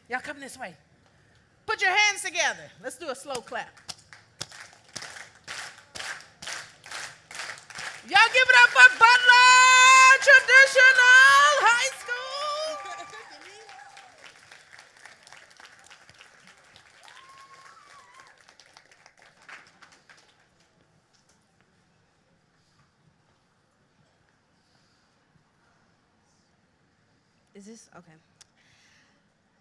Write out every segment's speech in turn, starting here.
Y'all come this way. Put your hands together. Let's do a slow clap. Y'all give it up for Butler Traditional High School. Is this okay?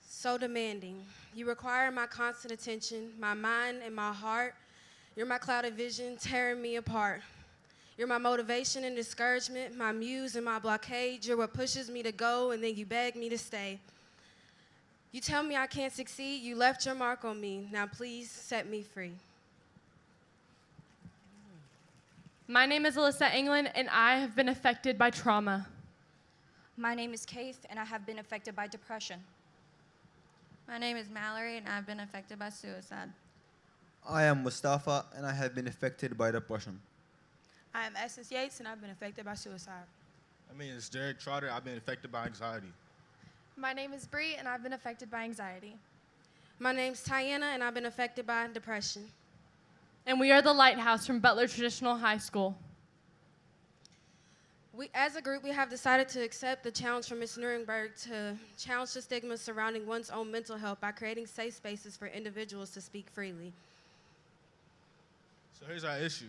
So demanding. You require my constant attention, my mind and my heart. You're my clouded vision, tearing me apart. You're my motivation and discouragement, my muse and my blockade. You're what pushes me to go, and then you beg me to stay. You tell me I can't succeed. You left your mark on me. Now please set me free. My name is Alyssa England, and I have been affected by trauma. My name is Keith, and I have been affected by depression. My name is Mallory, and I've been affected by suicide. I am Mustafa, and I have been affected by depression. I am Essence Yates, and I've been affected by suicide. I mean, it's Derek Trotter. I've been affected by anxiety. My name is Bree, and I've been affected by anxiety. My name's Tiana, and I've been affected by depression. And we are the Lighthouse from Butler Traditional High School. As a group, we have decided to accept the challenge from Ms. Nuremberg to challenge the stigma surrounding one's own mental health by creating safe spaces for individuals to speak freely. So here's our issue.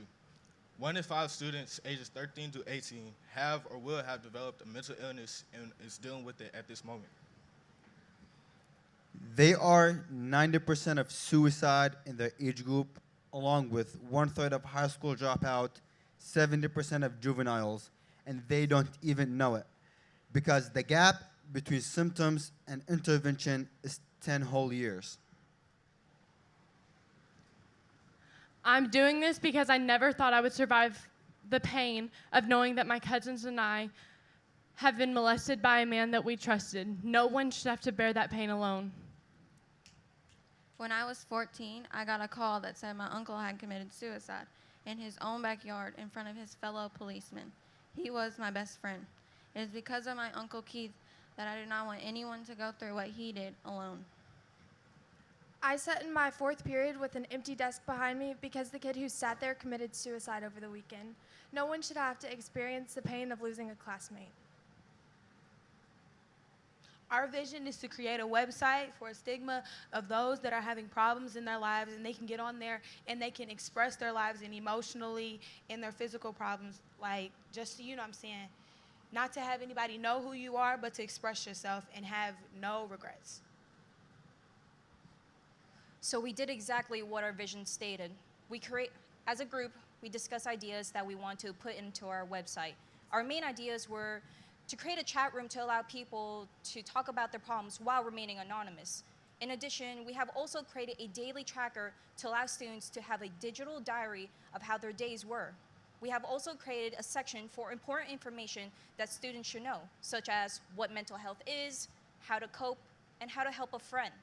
1 in 5 students ages 13 to 18 have or will have developed a mental illness and is dealing with it at this moment. They are 90% of suicide in their age group, along with 1/3 of high school dropout, 70% of juveniles, and they don't even know it because the gap between symptoms and intervention is 10 whole years. I'm doing this because I never thought I would survive the pain of knowing that my cousins and I have been molested by a man that we trusted. No one should have to bear that pain alone. When I was 14, I got a call that said my uncle had committed suicide in his own backyard in front of his fellow policemen. He was my best friend. It is because of my Uncle Keith that I did not want anyone to go through what he did alone. I sat in my 4th period with an empty desk behind me because the kid who sat there committed suicide over the weekend. No one should have to experience the pain of losing a classmate. Our vision is to create a website for a stigma of those that are having problems in their lives, and they can get on there and they can express their lives and emotionally and their physical problems, like just, you know what I'm saying, not to have anybody know who you are, but to express yourself and have no regrets. So we did exactly what our vision stated. As a group, we discussed ideas that we want to put into our website. Our main ideas were to create a chat room to allow people to talk about their problems while remaining anonymous. In addition, we have also created a daily tracker to allow students to have a digital diary of how their days were. We have also created a section for important information that students should know, such as what mental health is, how to cope, and how to help a friend.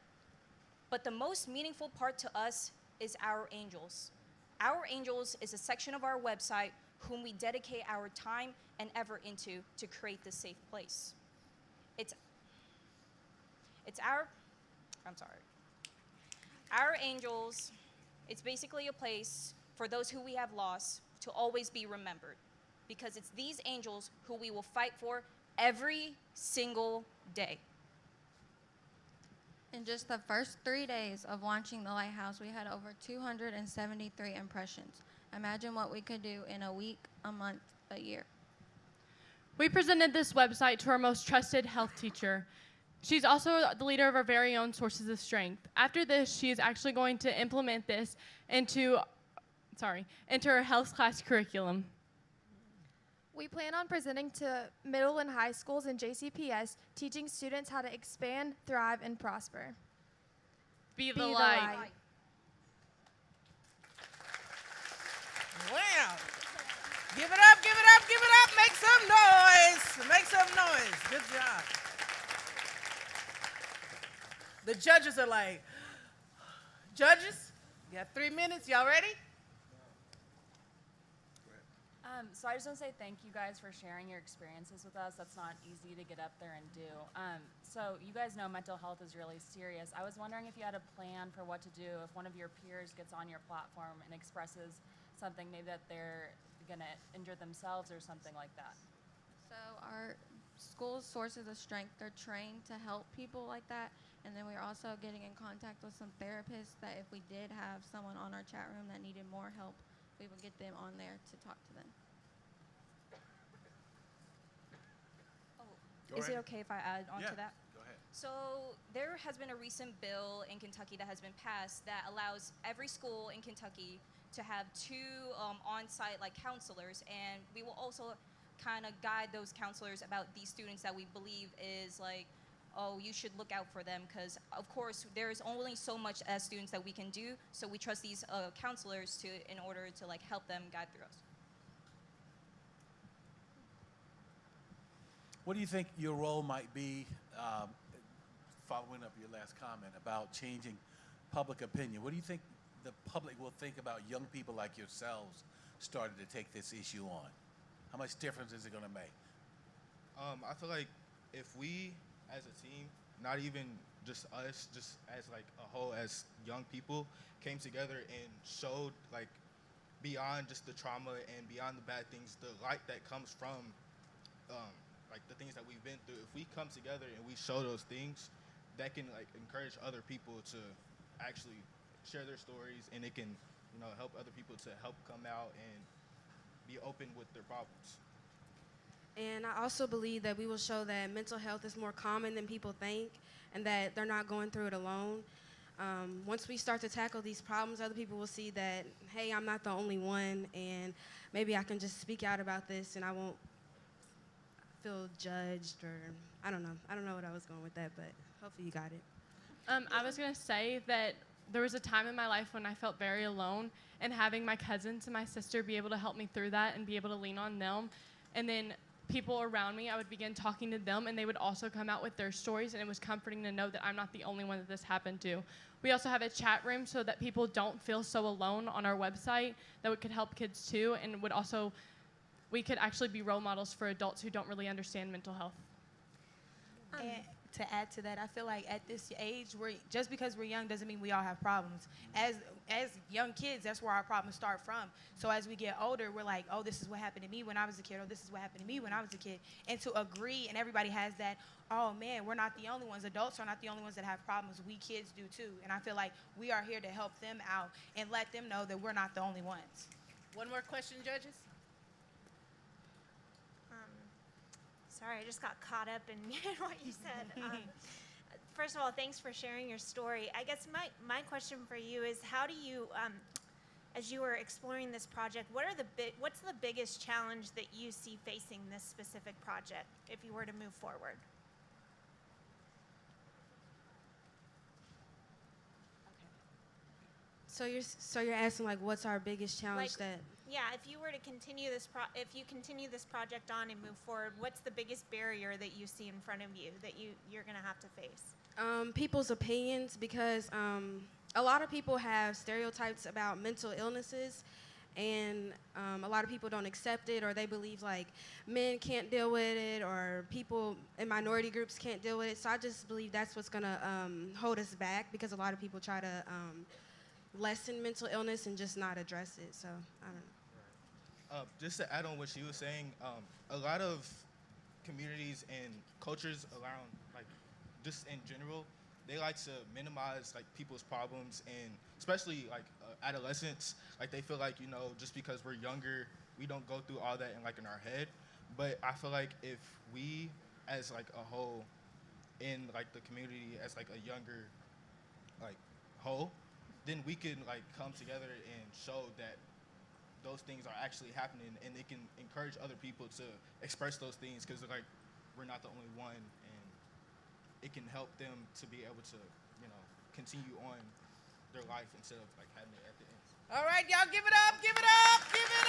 But the most meaningful part to us is Our Angels. Our Angels is a section of our website whom we dedicate our time and effort into to create this safe place. Our Angels, it's basically a place for those who we have lost to always be remembered, because it's these angels who we will fight for every single day. In just the first 3 days of launching the Lighthouse, we had over 273 impressions. Imagine what we could do in a week, a month, a year. We presented this website to our most trusted health teacher. She's also the leader of our very own Sources of Strength. After this, she is actually going to implement this into her health class curriculum. We plan on presenting to middle and high schools and JCPS, teaching students how to expand, thrive, and prosper. Be the light. Wow. Give it up, give it up, give it up. Make some noise. Make some noise. Good job. The judges are like, judges, you have 3 minutes. Y'all ready? So I just want to say thank you guys for sharing your experiences with us. That's not easy to get up there and do. So you guys know mental health is really serious. I was wondering if you had a plan for what to do if one of your peers gets on your platform and expresses something, maybe that they're going to injure themselves or something like that. So our school's sources of strength, they're trained to help people like that. And then we're also getting in contact with some therapists that if we did have someone on our chat room that needed more help, we would get them on there to talk to them. Is it okay if I add on to that? Go ahead. So there has been a recent bill in Kentucky that has been passed that allows every school in Kentucky to have 2 on-site counselors, and we will also kind of guide those counselors about these students that we believe is oh, you should look out for them, because of course there's only so much as students that we can do, so we trust these counselors in order to help them guide through us. What do you think your role might be, following up your last comment about changing public opinion? What do you think the public will think about young people like yourselves starting to take this issue on? How much difference is it going to make? I feel like if we, as a team, not even just us, just as a whole, as young people, came together and showed beyond just the trauma and beyond the bad things, the light that comes from the things that we've been through. If we come together and we show those things, that can encourage other people to actually share their stories, and it can help other people to help come out and be open with their problems. And I also believe that we will show that mental health is more common than people think, and that they're not going through it alone. Once we start to tackle these problems, other people will see that, hey, I'm not the only one, and maybe I can just speak out about this and I won't feel judged, or I don't know what I was going with that, but hopefully you got it. I was going to say that there was a time in my life when I felt very alone, and having my cousins and my sister be able to help me through that and be able to lean on them. And then people around me, I would begin talking to them, and they would also come out with their stories, and it was comforting to know that I'm not the only one that this happened to. We also have a chat room so that people don't feel so alone on our website, that could help kids too, and we could actually be role models for adults who don't really understand mental health. And to add to that, I feel like at this age, just because we're young doesn't mean we all have problems. As young kids, that's where our problems start from. So as we get older, we're like, oh, this is what happened to me when I was a kid, or this is what happened to me when I was a kid. And to agree, and everybody has that, oh man, we're not the only ones. Adults are not the only ones that have problems. We kids do too. And I feel like we are here to help them out and let them know that we're not the only ones. One more question, judges. Sorry, I just got caught up in what you said. First of all, thanks for sharing your story. I guess my question for you is, how do you, as you were exploring this project, what's the biggest challenge that you see facing this specific project if you were to move forward? So you're asking what's our biggest challenge Yeah, if you were to continue if you continue this project on and move forward, what's the biggest barrier that you see in front of you that you're going to have to face? People's opinions, because a lot of people have stereotypes about mental illnesses, and a lot of people don't accept it, or they believe men can't deal with it, or people in minority groups can't deal with it. So I just believe that's what's going to hold us back, because a lot of people try to lessen mental illness and just not address it. So I don't know. Just to add on what she was saying, a lot of communities and cultures around, just in general, they like to minimize people's problems, and especially adolescents. They feel just because we're younger, we don't go through all that in our head. But I feel like if we, as a whole, in the community, as a younger whole, then we can come together and show that those things are actually happening, and it can encourage other people to express those things, because we're not the only one, and it can help them to be able to continue on their life instead of having it at the end. All right, y'all, give it up, give it up, give it